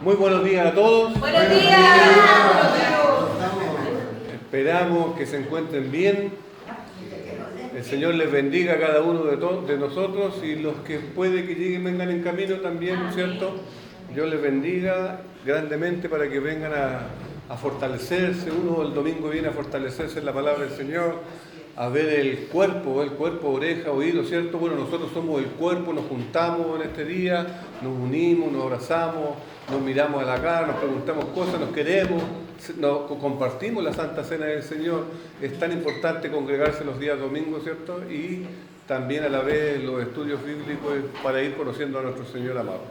Muy buenos días a todos. Buenos días. Esperamos que se encuentren bien. El Señor les bendiga a cada uno de nosotros y los que puede que lleguen, vengan en camino también, ¿cierto? Dios les bendiga grandemente para que vengan a fortalecerse. Uno el domingo viene a fortalecerse en la palabra del Señor, a ver el cuerpo, oreja, oído, ¿cierto? Bueno, nosotros somos el cuerpo, nos juntamos en este día, nos unimos, nos abrazamos, nos miramos a la cara, nos preguntamos cosas, nos queremos, compartimos la Santa Cena del Señor. Es tan importante congregarse los días domingos, ¿cierto? Y también a la vez los estudios bíblicos para ir conociendo a nuestro Señor amado.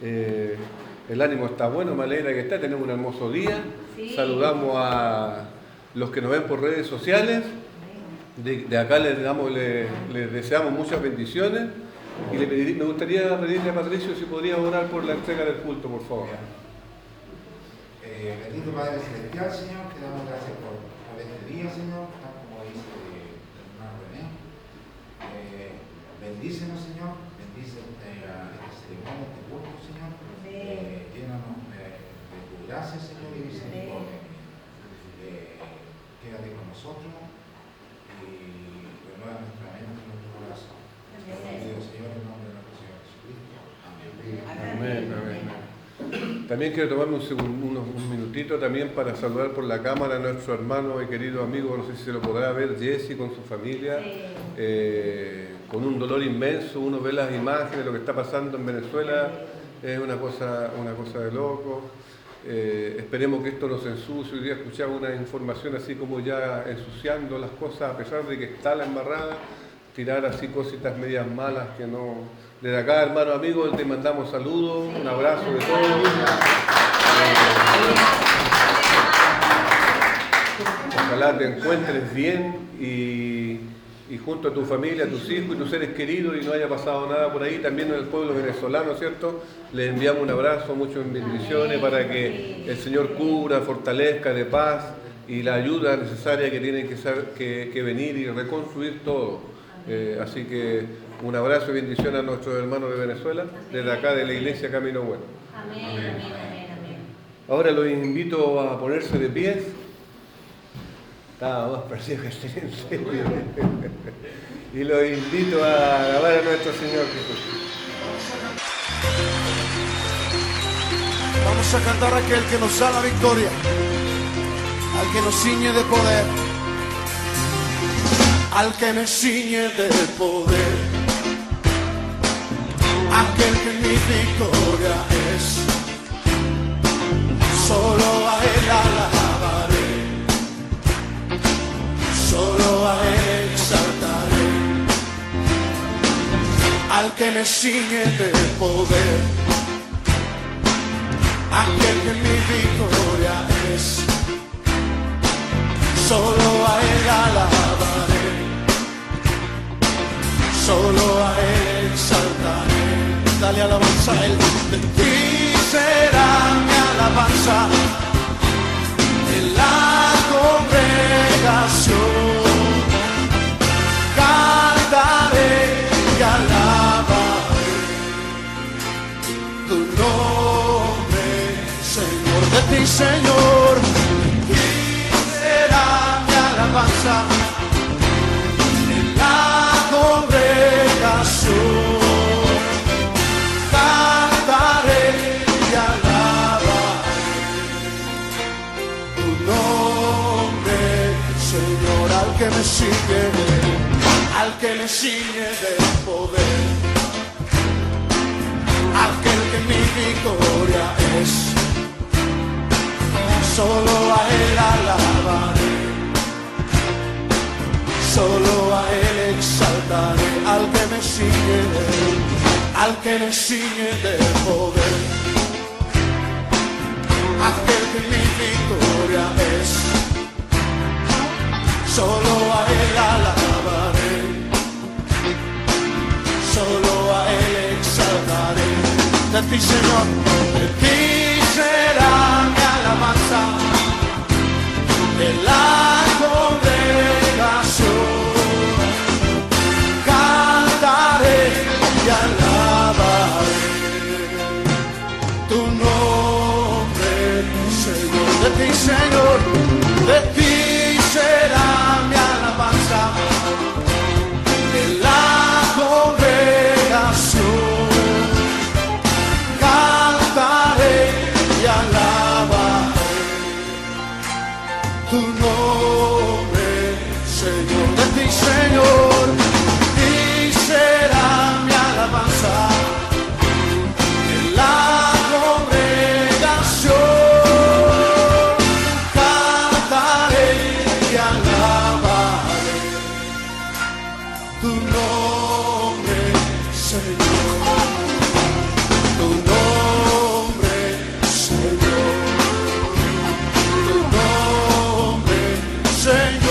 El ánimo está bueno, me alegra que está, tenemos un hermoso día. Sí. Saludamos a los que nos ven por redes sociales. De acá les deseamos muchas bendiciones y me gustaría pedirle a Patricio si podría orar por la entrega del culto, por favor. Bendito Padre Celestial, Señor, te damos gracias por este día, Señor, tal como dice el hermano René. Bendícenos, Señor, bendice esta ceremonia, este culto, Señor. Llénanos de tu gracia, Señor, y misericordia. Quédate con nosotros y renueva nuestra mente y nuestro corazón. Dios, Señor, en nombre de nuestro Señor Jesucristo. Amén. Amén. También quiero tomarme un minutito también para saludar por la cámara a nuestro hermano y querido amigo, no sé si se lo podrá ver, Jesse con su familia, con un dolor inmenso. Uno ve las imágenes de lo que está pasando en Venezuela, es una cosa de loco. Esperemos que esto no se ensucie. Hoy día escuchaba una información así como ya ensuciando las cosas, a pesar de que está la embarrada, tirar así cositas medias malas que no. Desde acá, hermano amigo, te mandamos saludos, un abrazo de todos. Ojalá te encuentres bien y junto a tu familia, a tus hijos y tus seres queridos y no haya pasado nada por ahí. También en el pueblo venezolano, ¿cierto? Les enviamos un abrazo, muchas bendiciones para que el Señor cubra, fortalezca de paz y la ayuda necesaria que tienen que venir y reconstruir todo. Así que un abrazo y bendición a nuestros hermanos de Venezuela, desde acá de la Iglesia Camino Bueno. Amén. Ahora los invito a ponerse de pies. Estaba más perdido que estoy en serio. Y los invito a alabar a nuestro Señor Jesús. Vamos a cantar a aquel que nos da la victoria, al que nos ciñe de poder, al que me ciñe de poder, aquel que mi victoria es. Solo a él alabaré, solo a él exaltaré, al que me ciñe de poder, aquel que mi victoria es. Solo a él alabaré, solo a él exaltaré. Dale alabanza a él. De ti será mi alabanza en la congregación. Cantaré y alabaré tu nombre, Señor. De ti, Señor, de ti será mi alabanza en la congregación. Cantaré y alabaré tu nombre, Señor. Al que me ciñe de poder, aquel que mi victoria es. Solo a él alabaré, solo a él exaltaré. Al que me ciñe de poder, aquel que mi victoria es. Solo a él alabaré, solo a él exaltaré. De ti, Señor, de ti será mi alabanza en la congregación. Cantaré y alabaré tu nombre. ti, Señor, de ti será mi alabanza en la congregación. Cantaré y alabaré tu nombre, Señor, de ti, Señor, y será mi alabanza en la congregación. Cantaré y alabaré tu nombre, Señor, tu nombre, Señor, tu nombre, Señor.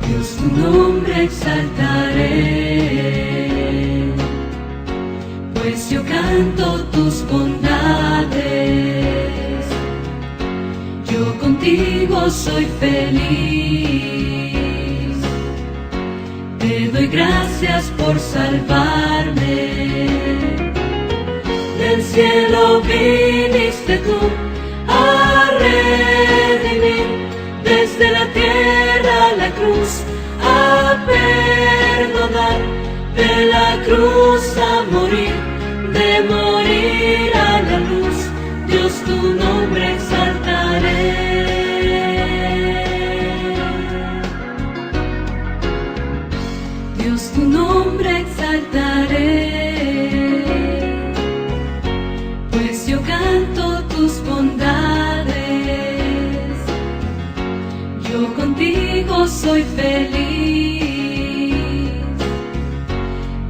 Dios, tu nombre exaltaré, pues yo canto tus bondades. Yo contigo soy feliz. Te doy gracias por salvarme. Del cielo viniste tú a redimir, desde la tierra a la cruz a perdonar, de la cruz a morir, de morir a la luz. Dios, tu nombre exaltaré. Dios, tu nombre exaltaré, pues yo canto tus bondades. Yo contigo soy feliz.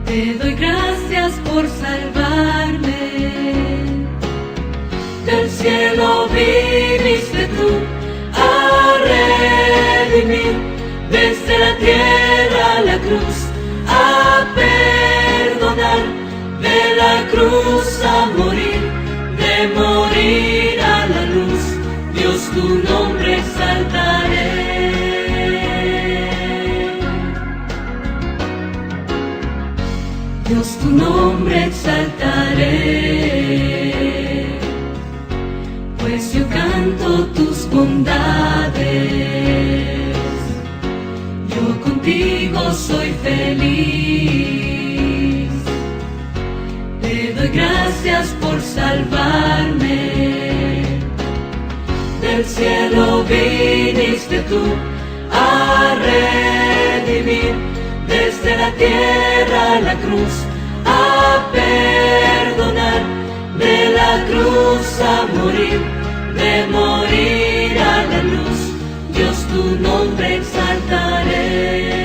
Te doy gracias por salvarme. Del cielo viniste tú a redimir, desde la tierra a la cruz a perdonar, de la cruz a morir, de morir a la luz. Dios, tu nombre exaltaré. Dios, tu nombre exaltaré, pues yo canto tus bondades. Yo contigo soy feliz. Te doy gracias por salvarme. Del cielo viniste tú a redimir, desde la tierra a la cruz a perdonar, de la cruz a morir, de morir a la luz. Dios, tu nombre exaltaré.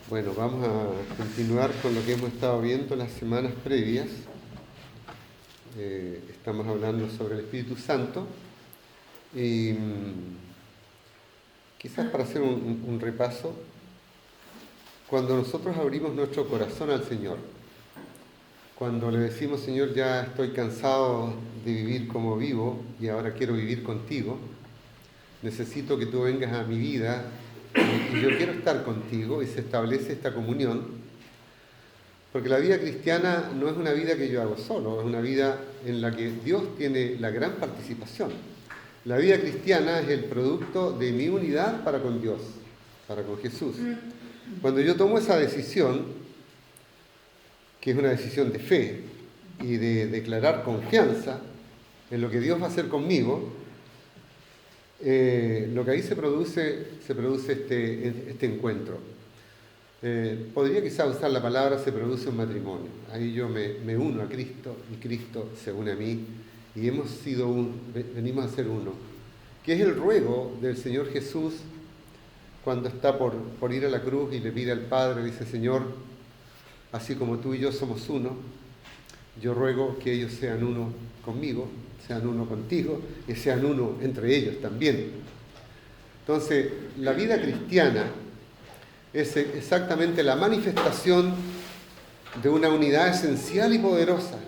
Bueno, vamos a continuar con lo que hemos estado viendo las semanas previas. Estamos hablando sobre el Espíritu Santo y quizás para hacer un repaso, cuando nosotros abrimos nuestro corazón al Señor, cuando le decimos, Señor, ya estoy cansado de vivir como vivo y ahora quiero vivir contigo, necesito que tú vengas a mi vida y yo quiero estar contigo, y se establece esta comunión, porque la vida cristiana no es una vida que yo hago solo, es una vida en la que Dios tiene la gran participación. La vida cristiana es el producto de mi unidad para con Dios, para con Jesús. Cuando yo tomo esa decisión, que es una decisión de fe y de declarar confianza en lo que Dios va a hacer conmigo, lo que ahí se produce este encuentro. Podría quizá usar la palabra se produce un matrimonio. Ahí yo me uno a Cristo y Cristo se une a mí y venimos a ser uno. Que es el ruego del Señor Jesús cuando está por ir a la cruz y le pide al Padre, dice, Señor, así como tú y yo somos uno, yo ruego que ellos sean uno conmigo, sean uno contigo y sean uno entre ellos también. Entonces, la vida cristiana es exactamente la manifestación de una unidad esencial y poderosa.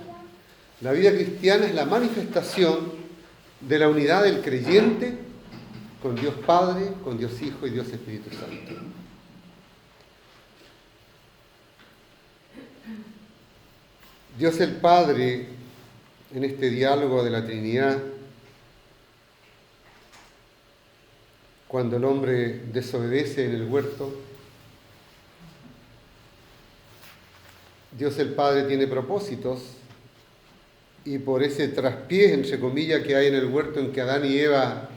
La vida cristiana es la manifestación de la unidad del creyente con Dios Padre, con Dios Hijo y Dios Espíritu Santo. Dios el Padre, en este diálogo de la Trinidad, cuando el hombre desobedece en el huerto, Dios el Padre tiene propósitos, y por ese traspié, entre comillas, que hay en el huerto en que Adán y Eva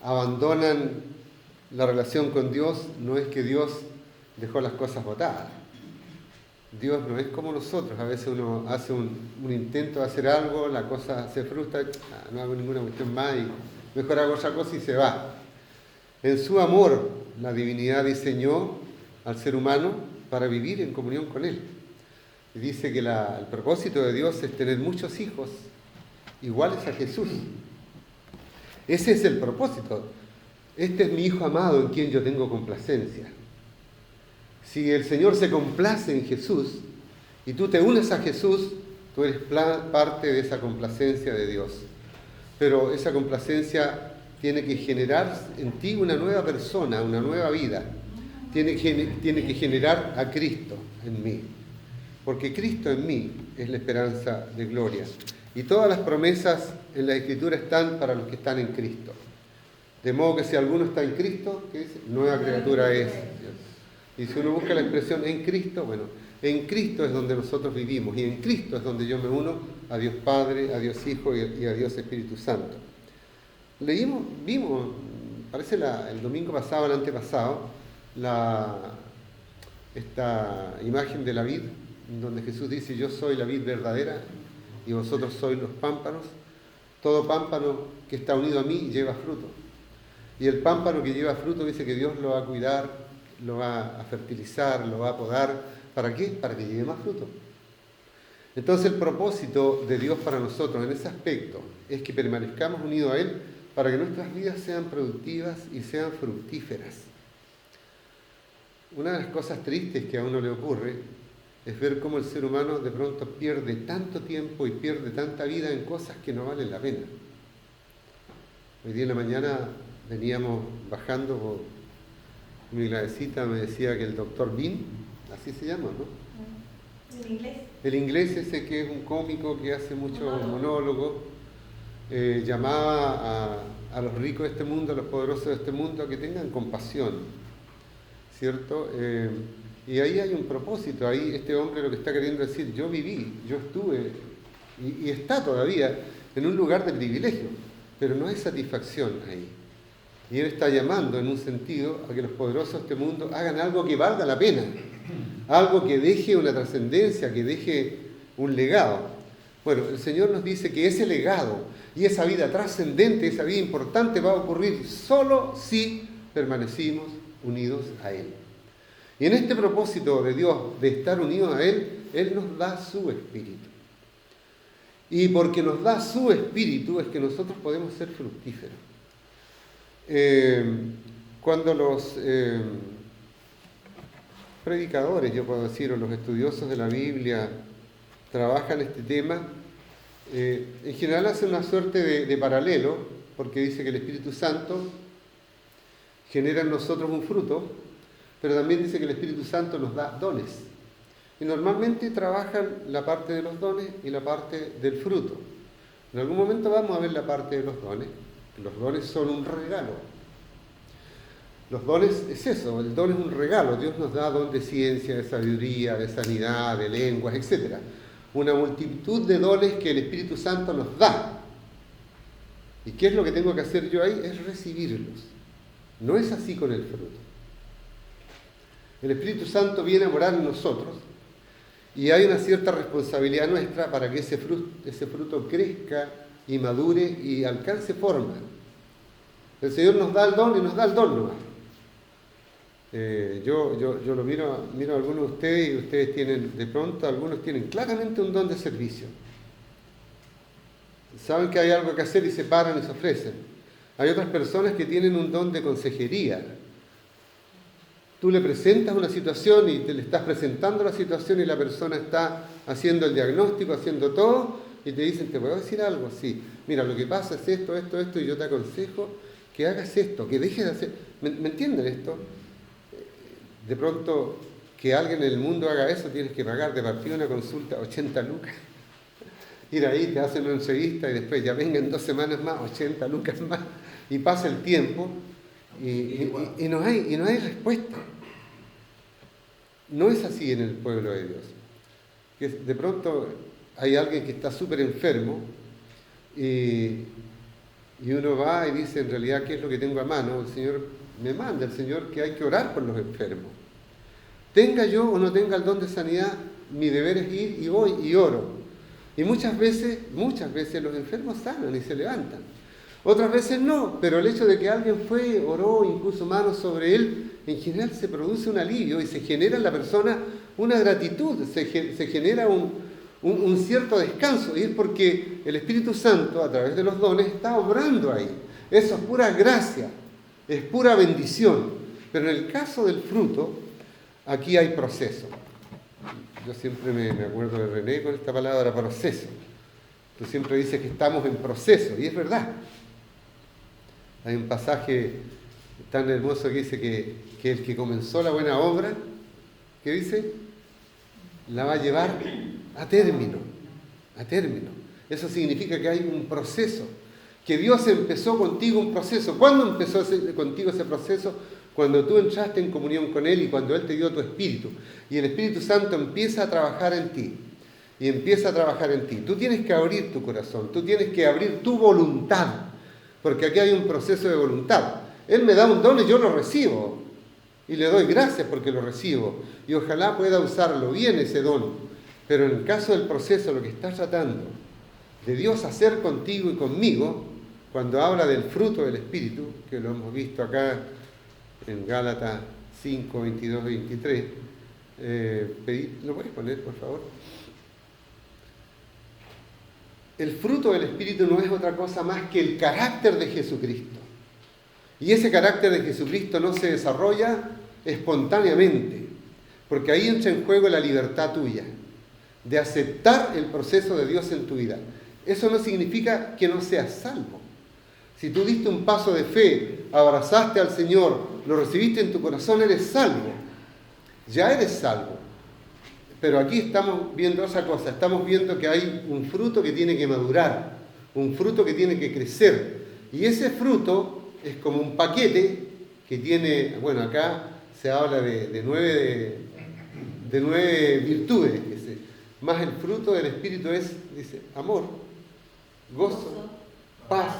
abandonan la relación con Dios, no es que Dios dejó las cosas botadas. Dios no es como nosotros. A veces uno hace un intento de hacer algo, la cosa se frustra, no hago ninguna cuestión más y mejor hago otra cosa y se va. En su amor, la divinidad diseñó al ser humano para vivir en comunión con Él. Y dice que el propósito de Dios es tener muchos hijos iguales a Jesús. Ese es el propósito. Este es mi Hijo amado en quien yo tengo complacencia. Si el Señor se complace en Jesús y tú te unes a Jesús, tú eres parte de esa complacencia de Dios. Pero esa complacencia tiene que generar en ti una nueva persona, una nueva vida. Tiene que generar a Cristo en mí. Porque Cristo en mí es la esperanza de gloria. Y todas las promesas en la Escritura están para los que están en Cristo. De modo que si alguno está en Cristo, ¿qué dice? Nueva criatura es. Y si uno busca la expresión en Cristo, bueno, en Cristo es donde nosotros vivimos y en Cristo es donde yo me uno a Dios Padre, a Dios Hijo y a Dios Espíritu Santo. Vimos, parece el domingo pasado, el antepasado, esta imagen de la vid, donde Jesús dice, yo soy la vid verdadera y vosotros sois los pámpanos. Todo pámpano que está unido a mí lleva fruto. Y el pámpano que lleva fruto dice que Dios lo va a cuidar, lo va a fertilizar, lo va a podar. ¿Para qué? Para que lleve más fruto. Entonces el propósito de Dios para nosotros en ese aspecto es que permanezcamos unidos a Él para que nuestras vidas sean productivas y sean fructíferas. Una de las cosas tristes que a uno le ocurre es ver cómo el ser humano de pronto pierde tanto tiempo y pierde tanta vida en cosas que no valen la pena. Hoy día en la mañana veníamos bajando por mi gladecita, me decía que el doctor Bean, así se llama, ¿no? ¿El inglés? El inglés ese que es un cómico que hace muchos monólogos, llamaba a los ricos de este mundo, a los poderosos de este mundo, a que tengan compasión, ¿cierto? Y ahí hay un propósito, ahí este hombre lo que está queriendo decir, yo viví, yo estuve, y está todavía en un lugar de privilegio, pero no hay satisfacción ahí. Y Él está llamando en un sentido a que los poderosos de este mundo hagan algo que valga la pena, algo que deje una trascendencia, que deje un legado. Bueno, el Señor nos dice que ese legado y esa vida trascendente, esa vida importante va a ocurrir solo si permanecimos unidos a Él. Y en este propósito de Dios, de estar unidos a Él, Él nos da su Espíritu. Y porque nos da su Espíritu es que nosotros podemos ser fructíferos. Cuando los predicadores, yo puedo decir, o los estudiosos de la Biblia trabajan este tema, en general hacen una suerte de paralelo, porque dice que el Espíritu Santo genera en nosotros un fruto, pero también dice que el Espíritu Santo nos da dones. Y normalmente trabajan la parte de los dones y la parte del fruto. En algún momento vamos a ver la parte de los dones. Los dones son un regalo. Los dones es eso, el don es un regalo. Dios nos da don de ciencia, de sabiduría, de sanidad, de lenguas, etc. Una multitud de dones que el Espíritu Santo nos da. ¿Y qué es lo que tengo que hacer yo ahí? Es recibirlos. No es así con el fruto. El Espíritu Santo viene a morar en nosotros y hay una cierta responsabilidad nuestra para que ese fruto crezca y madure y alcance forma. El Señor nos da el don y nos da el don nomás. Yo lo miro a algunos de ustedes y ustedes tienen, de pronto algunos tienen claramente un don de servicio. Saben que hay algo que hacer y se paran y se ofrecen. Hay otras personas que tienen un don de consejería. Tú le presentas una situación y te le estás presentando la situación y la persona está haciendo el diagnóstico, haciendo todo, y te dicen, ¿te puedo decir algo? Sí. Mira, lo que pasa es esto, y yo te aconsejo que hagas esto, que dejes de hacer... ¿Me entienden esto? De pronto, que alguien en el mundo haga eso, tienes que pagar de partida una consulta 80 lucas. Ir ahí, te hacen una entrevista y después ya vengan 2 semanas más, 80 lucas más, y pasa el tiempo y no hay respuesta. No es así en el pueblo de Dios. Que de pronto hay alguien que está súper enfermo y uno va y dice, en realidad, ¿qué es lo que tengo a mano? El Señor me manda, el Señor, que hay que orar por los enfermos. Tenga yo o no tenga el don de sanidad, mi deber es ir y voy y oro. Y muchas veces los enfermos sanan y se levantan. Otras veces no, pero el hecho de que alguien fue, oró, impuso manos sobre él, en general se produce un alivio y se genera en la persona una gratitud, se genera un cierto descanso, y es porque el Espíritu Santo, a través de los dones, está obrando ahí. Eso es pura gracia, es pura bendición. Pero en el caso del fruto, aquí hay proceso. Yo siempre me acuerdo de René con esta palabra, proceso. Tú siempre dices que estamos en proceso, y es verdad. Hay un pasaje tan hermoso que dice que el que comenzó la buena obra, ¿qué dice? La va a llevar a término, a término. Eso significa que hay un proceso, que Dios empezó contigo un proceso. ¿Cuándo empezó contigo ese proceso? Cuando tú entraste en comunión con Él y cuando Él te dio tu Espíritu. Y el Espíritu Santo empieza a trabajar en ti. Y empieza a trabajar en ti. Tú tienes que abrir tu corazón, tú tienes que abrir tu voluntad. Porque aquí hay un proceso de voluntad. Él me da un don y yo lo recibo. Y le doy gracias porque lo recibo. Y ojalá pueda usarlo bien ese don. Pero en el caso del proceso, lo que está tratando de Dios hacer contigo y conmigo, cuando habla del fruto del Espíritu, que lo hemos visto acá en Gálatas 5, 22, 23, ¿lo puedes poner, por favor? El fruto del Espíritu no es otra cosa más que el carácter de Jesucristo. Y ese carácter de Jesucristo no se desarrolla espontáneamente, porque ahí entra en juego la libertad tuya, de aceptar el proceso de Dios en tu vida. Eso no significa que no seas salvo. Si tú diste un paso de fe, abrazaste al Señor, lo recibiste en tu corazón, eres salvo. Ya eres salvo. Pero aquí estamos viendo otra cosa. Estamos viendo que hay un fruto que tiene que madurar, un fruto que tiene que crecer. Y ese fruto es como un paquete que tiene, bueno, acá se habla de 9 virtudes. Más el fruto del Espíritu es, dice, amor, gozo, paz,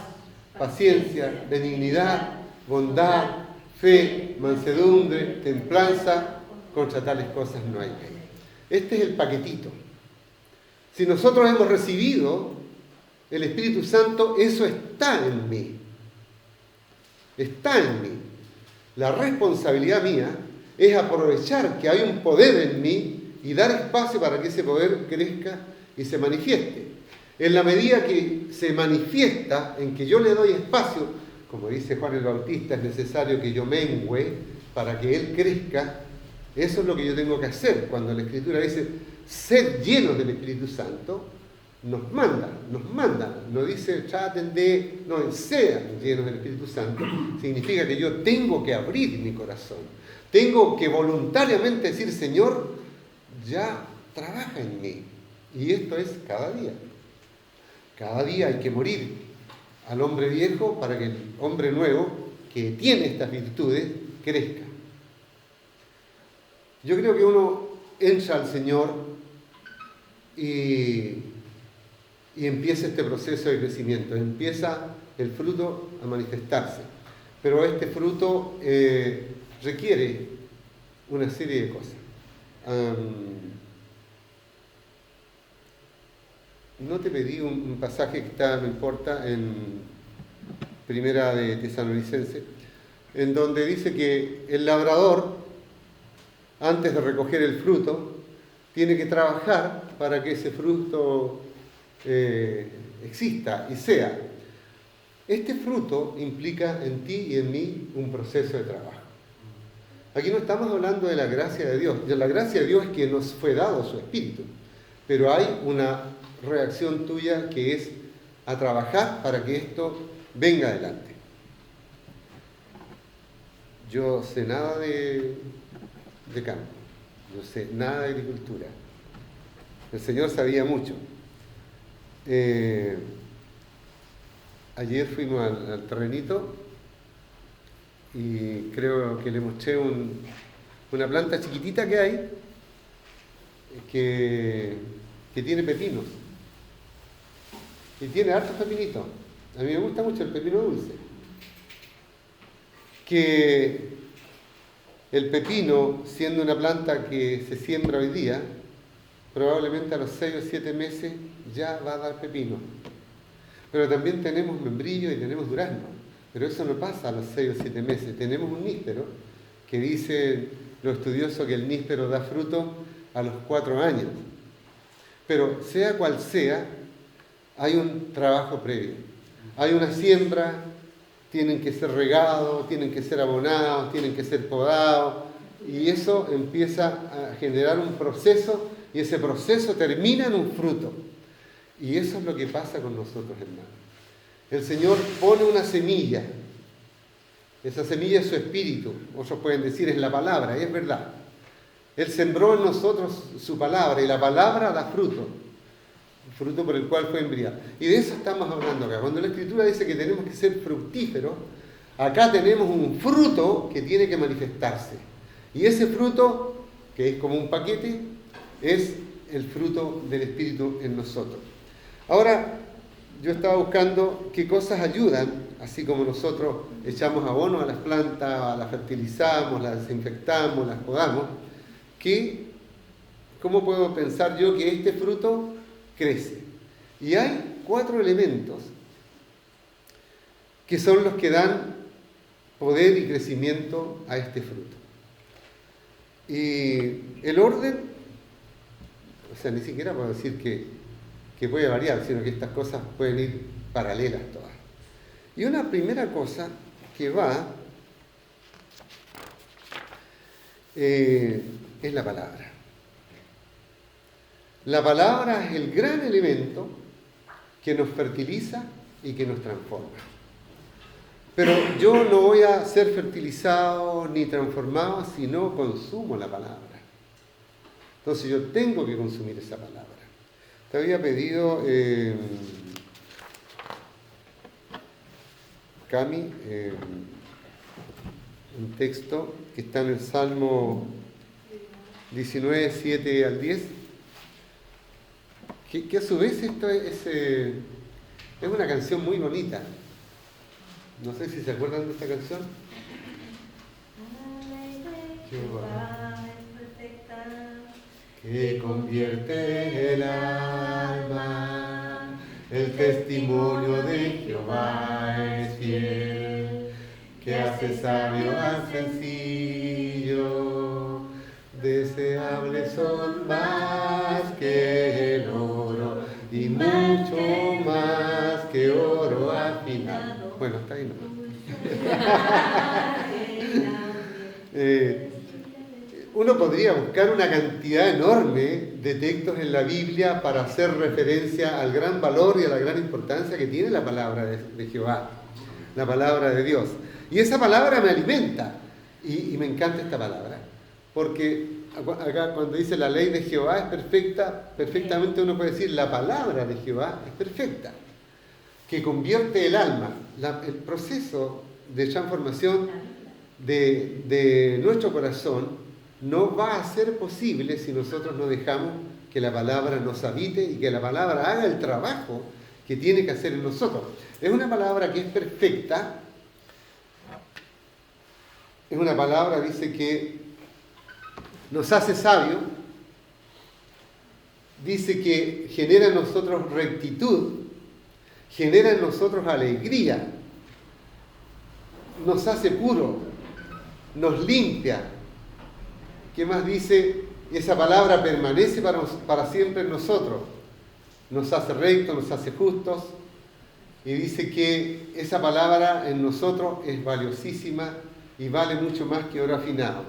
paciencia, benignidad, bondad, fe, mansedumbre, templanza. Contra tales cosas no hay ley. Este es el paquetito. Si nosotros hemos recibido el Espíritu Santo, eso está en mí. Está en mí. La responsabilidad mía es aprovechar que hay un poder en mí y dar espacio para que ese poder crezca y se manifieste. En la medida que se manifiesta, en que yo le doy espacio, como dice Juan el Bautista, es necesario que yo mengüe para que Él crezca. Eso es lo que yo tengo que hacer. Cuando la Escritura dice, sed llenos del Espíritu Santo, nos manda, no dice traten de, no, sean llenos del Espíritu Santo, significa que yo tengo que abrir mi corazón, tengo que voluntariamente decir, Señor, ya trabaja en mí. Y esto es cada día hay que morir al hombre viejo para que el hombre nuevo, que tiene estas virtudes, crezca. Yo creo que uno entra al Señor y empieza este proceso de crecimiento, empieza el fruto a manifestarse. Pero este fruto requiere una serie de cosas. No te pedí un pasaje que está, no importa, en Primera de Tesalonicenses, en donde dice que el labrador antes de recoger el fruto, tiene que trabajar para que ese fruto exista y sea. Este fruto implica en ti y en mí un proceso de trabajo. Aquí no estamos hablando de la gracia de Dios. La gracia de Dios es que nos fue dado su Espíritu. Pero hay una reacción tuya que es a trabajar para que esto venga adelante. Yo sé nada de campo. Yo sé nada de agricultura. El Señor sabía mucho. Ayer fuimos al terrenito y creo que le mostré una planta chiquitita que hay que tiene pepinos. Y tiene hartos pepinitos. A mí me gusta mucho el pepino dulce. Que el pepino, siendo una planta que se siembra hoy día, probablemente a los 6 o 7 meses ya va a dar pepino. Pero también tenemos membrillo y tenemos durazno. Pero eso no pasa a los 6 o 7 meses. Tenemos un níspero que dice los estudiosos que el níspero da fruto a los 4 años. Pero sea cual sea, hay un trabajo previo. Hay una siembra, tienen que ser regados, tienen que ser abonados, tienen que ser podados. Y eso empieza a generar un proceso y ese proceso termina en un fruto. Y eso es lo que pasa con nosotros, hermanos. El Señor pone una semilla. Esa semilla es su espíritu. Otros pueden decir es la palabra, y es verdad. Él sembró en nosotros su palabra y la palabra da fruto. El fruto por el cual fue enviado. Y de eso estamos hablando acá. Cuando la Escritura dice que tenemos que ser fructíferos, acá tenemos un fruto que tiene que manifestarse. Y ese fruto, que es como un paquete, es el fruto del Espíritu en nosotros. Ahora, yo estaba buscando qué cosas ayudan, así como nosotros echamos abono a las plantas, las fertilizamos, las desinfectamos, las podamos, ¿cómo puedo pensar yo que este fruto crece? Y hay 4 elementos que son los que dan poder y crecimiento a este fruto. Y el orden, o sea, ni siquiera puedo decir que puede variar, sino que estas cosas pueden ir paralelas todas. Y una primera cosa que va es la palabra. La palabra es el gran elemento que nos fertiliza y que nos transforma. Pero yo no voy a ser fertilizado ni transformado si no consumo la palabra. Entonces yo tengo que consumir esa palabra. Te había pedido, Cami, un texto que está en el Salmo 19, 7 al 10, que a su vez esto es una canción muy bonita. No sé si se acuerdan de esta canción. Que convierte el alma, el testimonio de Jehová es fiel, que hace sabio al sencillo, deseables son más que el oro y mucho más que oro afinado. Bueno, está ahí nomás. Uno podría buscar una cantidad enorme de textos en la Biblia para hacer referencia al gran valor y a la gran importancia que tiene la palabra de Jehová, la palabra de Dios. Y esa palabra me alimenta. Y me encanta esta palabra. Porque acá cuando dice la ley de Jehová es perfecta, perfectamente uno puede decir la palabra de Jehová es perfecta. Que convierte el alma. El proceso de transformación de nuestro corazón no va a ser posible si nosotros no dejamos que la palabra nos habite y que la palabra haga el trabajo que tiene que hacer en nosotros. Es una palabra que es perfecta. Es una palabra, dice, que nos hace sabio. Dice que genera en nosotros rectitud, genera en nosotros alegría, nos hace puro, nos limpia, ¿Qué más dice? Esa palabra permanece para siempre en nosotros. Nos hace rectos, nos hace justos. Y dice que esa palabra en nosotros es valiosísima y vale mucho más que oro afinado.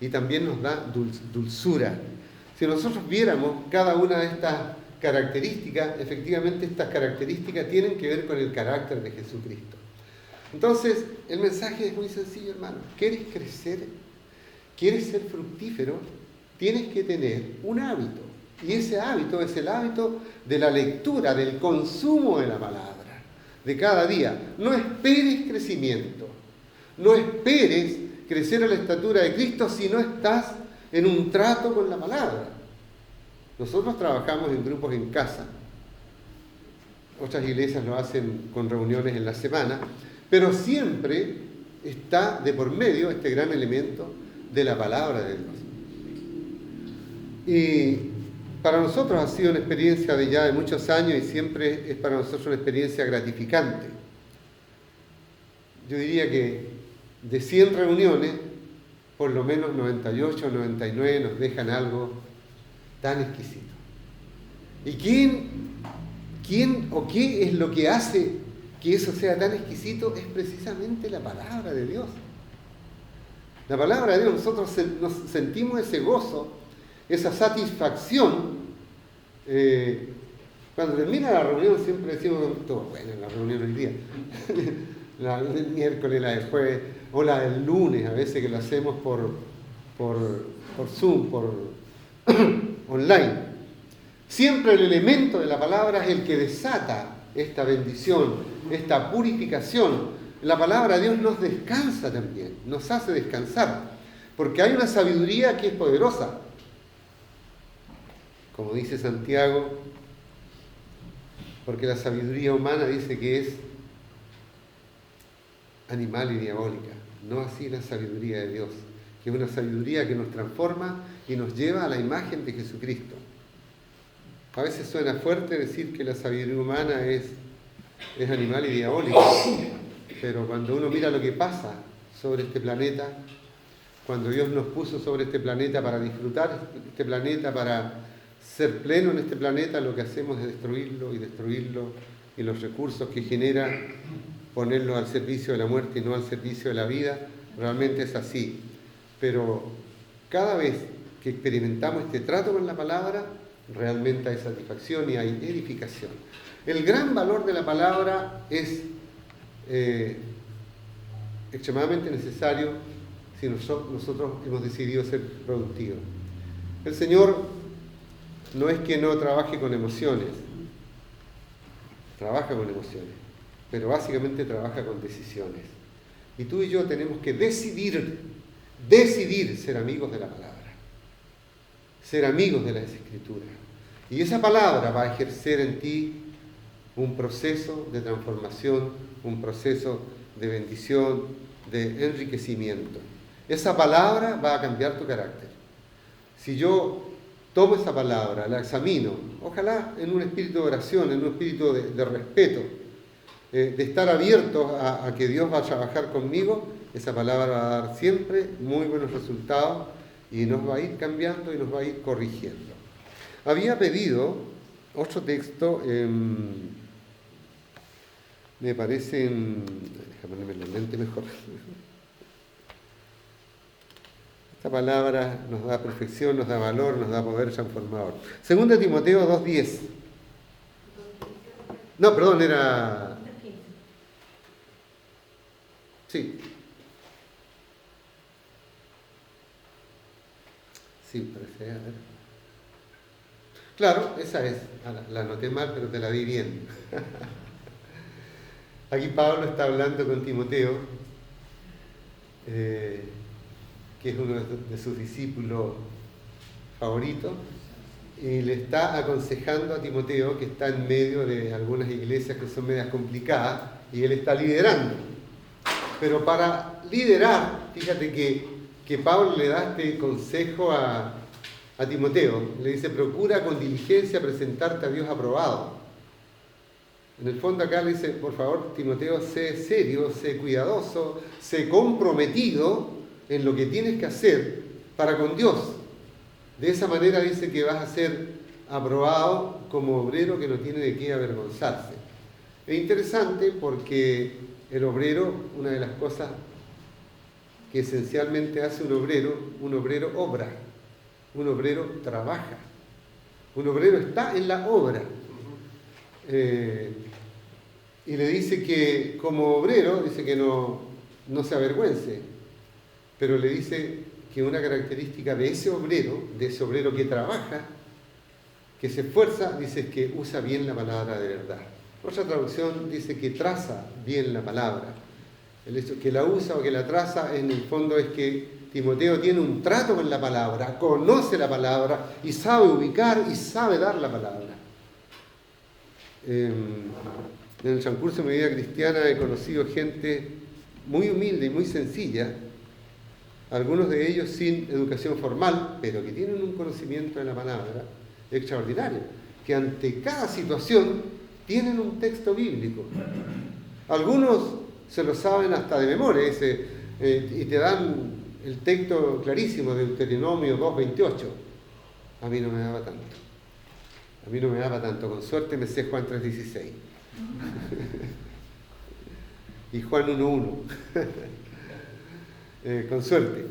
Y también nos da dulzura. Si nosotros viéramos cada una de estas características, efectivamente estas características tienen que ver con el carácter de Jesucristo. Entonces, el mensaje es muy sencillo, hermano. ¿Quieres crecer? ¿Quieres ser fructífero? Tienes que tener un hábito. Y ese hábito es el hábito de la lectura, del consumo de la palabra, de cada día. No esperes crecimiento. No esperes crecer a la estatura de Cristo si no estás en un trato con la palabra. Nosotros trabajamos en grupos en casa. Otras iglesias lo hacen con reuniones en la semana, pero siempre está de por medio este gran elemento de la palabra de Dios. Y para nosotros ha sido una experiencia de ya de muchos años y siempre es para nosotros una experiencia gratificante. Yo diría que de 100 reuniones, por lo menos 98 o 99 nos dejan algo tan exquisito. ¿Y quién o qué es lo que hace que eso sea tan exquisito? Es precisamente la palabra de Dios. La palabra de Dios, nosotros nos sentimos ese gozo, esa satisfacción. Cuando termina la reunión siempre decimos, todo bueno en la reunión hoy día, la del miércoles, la del jueves, o la del lunes, a veces que lo hacemos por Zoom, por online. Siempre el elemento de la palabra es el que desata esta bendición, esta purificación. La palabra de Dios nos descansa también, nos hace descansar, porque hay una sabiduría que es poderosa. Como dice Santiago, porque la sabiduría humana dice que es animal y diabólica, no así la sabiduría de Dios, que es una sabiduría que nos transforma y nos lleva a la imagen de Jesucristo. A veces suena fuerte decir que la sabiduría humana es animal y diabólica, pero cuando uno mira lo que pasa sobre este planeta, cuando Dios nos puso sobre este planeta para disfrutar este planeta, para ser pleno en este planeta, lo que hacemos es destruirlo, y los recursos que genera ponerlos al servicio de la muerte y no al servicio de la vida. Realmente es así. Pero cada vez que experimentamos este trato con la palabra, realmente hay satisfacción y hay edificación. El gran valor de la palabra es extremadamente necesario si nosotros hemos decidido ser productivos. El Señor no es que no trabaje con emociones, trabaja con emociones, pero básicamente trabaja con decisiones. Y tú y yo tenemos que decidir ser amigos de la palabra, ser amigos de las Escrituras. Y esa palabra va a ejercer en ti un proceso de transformación, un proceso de bendición, de enriquecimiento. Esa palabra va a cambiar tu carácter. Si yo tomo esa palabra, la examino, ojalá en un espíritu de oración, en un espíritu de respeto, de estar abiertos a que Dios va a trabajar conmigo, esa palabra va a dar siempre muy buenos resultados y nos va a ir cambiando y nos va a ir corrigiendo. Había pedido otro texto, me parece, déjame ponerme la mente mejor. Esta palabra nos da perfección, nos da valor, nos da poder transformador. 2 Timoteo 2:10. No, perdón, era... Sí. Sí, parece, a ver. Claro, esa es. La anoté mal, pero te la di bien. Aquí Pablo está hablando con Timoteo, que es uno de sus discípulos favoritos, y le está aconsejando a Timoteo, que está en medio de algunas iglesias que son medias complicadas, y él está liderando. Pero para liderar, fíjate que Pablo le da este consejo a Timoteo. Le dice, procura con diligencia presentarte a Dios aprobado. En el fondo acá le dice, por favor, Timoteo, sé serio, sé cuidadoso, sé comprometido en lo que tienes que hacer, para con Dios. De esa manera dice que vas a ser aprobado como obrero que no tiene de qué avergonzarse. Es interesante porque el obrero, una de las cosas que esencialmente hace un obrero obra, un obrero trabaja, un obrero está en la obra. Y le dice que como obrero, dice que no se avergüence, pero le dice que una característica de ese obrero que trabaja, que se esfuerza, dice que usa bien la palabra de verdad. Otra traducción dice que traza bien la palabra. El hecho que la usa o que la traza, en el fondo es que Timoteo tiene un trato con la palabra, conoce la palabra y sabe ubicar y sabe dar la palabra. En el transcurso de mi vida cristiana he conocido gente muy humilde y muy sencilla, algunos de ellos sin educación formal, pero que tienen un conocimiento de la palabra extraordinario, que ante cada situación tienen un texto bíblico. Algunos se lo saben hasta de memoria, y te dan el texto clarísimo de Deuteronomio 2:28. A mí no me daba tanto. Con suerte me sé Juan 3:16. Y Juan 1:1. Con suerte.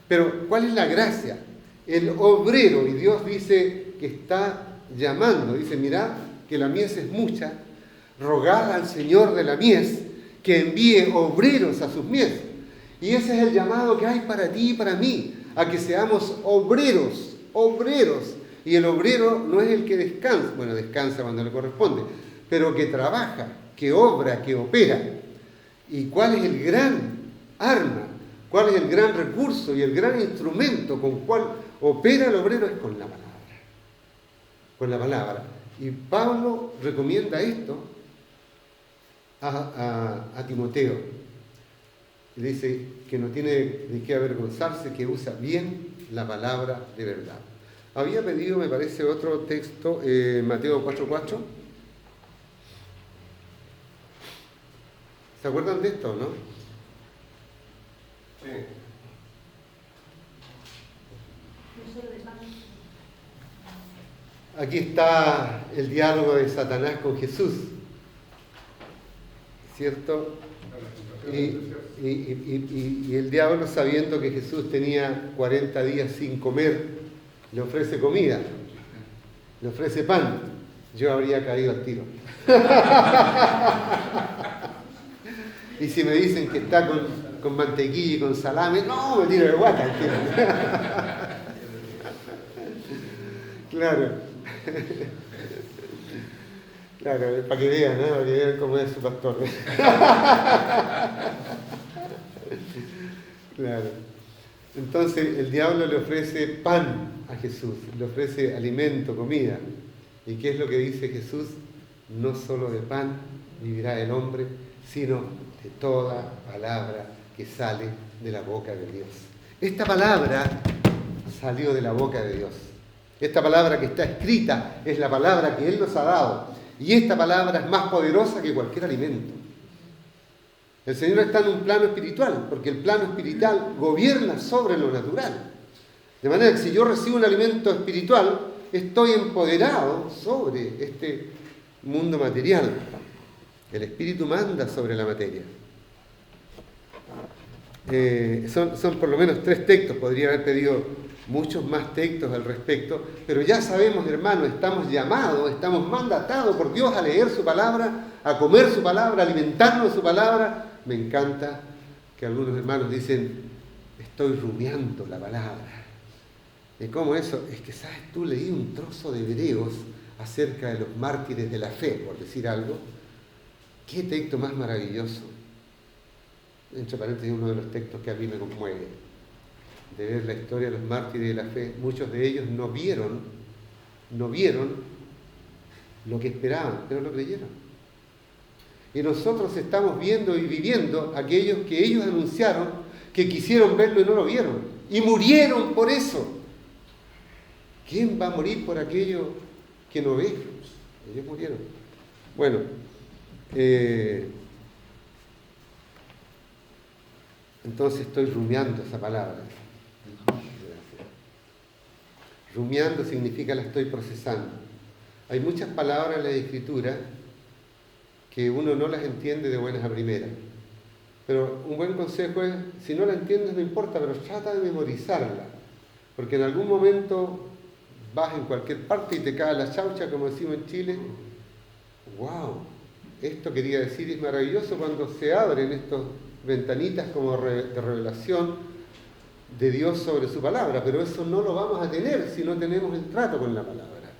Pero, ¿cuál es la gracia? El obrero, y Dios dice que está llamando, dice, mirad que la mies es mucha, rogad al Señor de la mies que envíe obreros a sus mies. Y ese es el llamado que hay para ti y para mí, a que seamos obreros. Y el obrero no es el que descansa, bueno, descansa cuando le corresponde, pero que trabaja, que obra, que opera. ¿Y cuál es el gran arma? ¿Cuál es el gran recurso y el gran instrumento con cual opera el obrero? Es con la palabra. Con la palabra. Y Pablo recomienda esto a Timoteo. Y dice que no tiene de qué avergonzarse, que usa bien la palabra de verdad. Había pedido, me parece, otro texto, Mateo 4:4. ¿Se acuerdan de esto, no? Sí. Aquí está el diálogo de Satanás con Jesús, ¿cierto? Y el diablo, sabiendo que Jesús tenía 40 días sin comer, le ofrece comida, le ofrece pan. Yo habría caído al tiro. Y si me dicen que está con mantequilla y con salame, no, me tiro de guata al tiro. Claro. Claro, para que vean, ¿no? Para que vean cómo es su pastor. Claro. Entonces el diablo le ofrece pan a Jesús, le ofrece alimento, comida. ¿Y qué es lo que dice Jesús? No solo de pan vivirá el hombre, sino de toda palabra que sale de la boca de Dios. Esta palabra salió de la boca de Dios. Esta palabra que está escrita es la palabra que Él nos ha dado. Y esta palabra es más poderosa que cualquier alimento. El Señor está en un plano espiritual, porque el plano espiritual gobierna sobre lo natural. De manera que si yo recibo un alimento espiritual, estoy empoderado sobre este mundo material. El espíritu manda sobre la materia. Son por lo menos 3 textos, podría haber pedido muchos más textos al respecto, pero ya sabemos, hermanos, estamos llamados, estamos mandatados por Dios a leer su palabra, a comer su palabra, a alimentarnos de su palabra. Me encanta que algunos hermanos dicen, estoy rumiando la palabra. ¿Y cómo eso? Es que, ¿sabes tú? Leí un trozo de Hebreos acerca de los mártires de la fe, por decir algo. ¡Qué texto más maravilloso! Entre paréntesis, uno de los textos que a mí me conmueve, de ver la historia de los mártires de la fe. Muchos de ellos no vieron lo que esperaban, pero lo creyeron. Y nosotros estamos viendo y viviendo aquellos que ellos anunciaron, que quisieron verlo y no lo vieron, y murieron por eso. ¿Quién va a morir por aquello que no ve? Ellos murieron. Bueno, entonces estoy rumiando esa palabra. Gracias. Rumiando significa la estoy procesando. Hay muchas palabras en la Escritura que uno no las entiende de buenas a primeras. Pero un buen consejo es, si no la entiendes no importa, pero trata de memorizarla. Porque en algún momento vas en cualquier parte y te cae la chaucha, como decimos en Chile. ¡Wow! Esto quería decir, es maravilloso cuando se abren estas ventanitas como de revelación de Dios sobre su palabra, pero eso no lo vamos a tener si no tenemos el trato con la palabra.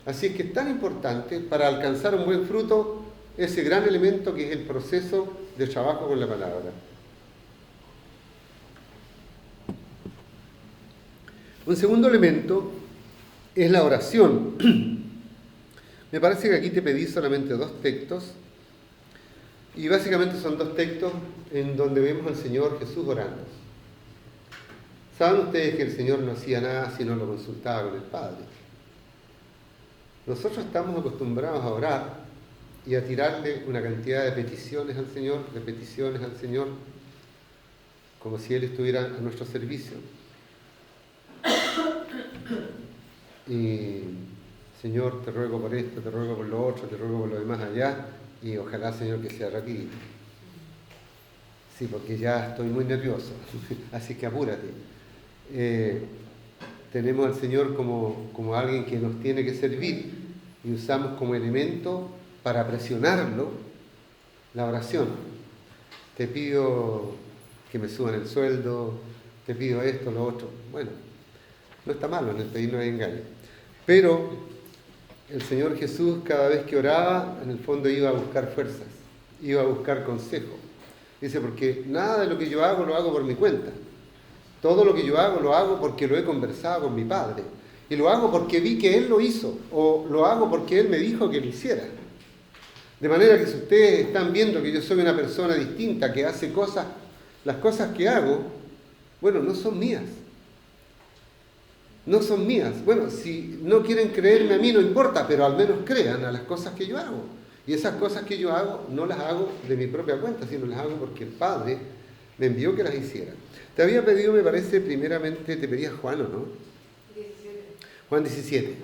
Así es que es tan importante para alcanzar un buen fruto ese gran elemento que es el proceso de trabajo con la palabra. Un segundo elemento es la oración. Me parece que aquí te pedí solamente 2 textos, y básicamente son 2 textos en donde vemos al Señor Jesús orando. ¿Saben ustedes que el Señor no hacía nada si no lo consultaba con el Padre? Nosotros estamos acostumbrados a orar y a tirarle una cantidad de peticiones al Señor, como si Él estuviera a nuestro servicio. Y, Señor, te ruego por esto, te ruego por lo otro, te ruego por lo demás allá, y ojalá, Señor, que sea rapidito. Sí, porque ya estoy muy nervioso, así que apúrate. Tenemos al Señor como alguien que nos tiene que servir y usamos como elemento para presionarlo la oración. Te pido que me suban el sueldo, te pido esto, lo otro. Bueno, no está malo, en el pedir no hay engaño. Pero el Señor Jesús, cada vez que oraba, en el fondo iba a buscar fuerzas, iba a buscar consejo. Dice, porque nada de lo que yo hago lo hago por mi cuenta. Todo lo que yo hago lo hago porque lo he conversado con mi Padre. Y lo hago porque vi que Él lo hizo, o lo hago porque Él me dijo que lo hiciera. De manera que si ustedes están viendo que yo soy una persona distinta, que hace cosas, las cosas que hago, bueno, no son mías. No son mías. Bueno, si no quieren creerme a mí, no importa, pero al menos crean a las cosas que yo hago. Y esas cosas que yo hago, no las hago de mi propia cuenta, sino las hago porque el Padre me envió que las hiciera. Te había pedido, me parece, primeramente, te pedía Juan, ¿o no? 17. Juan 17,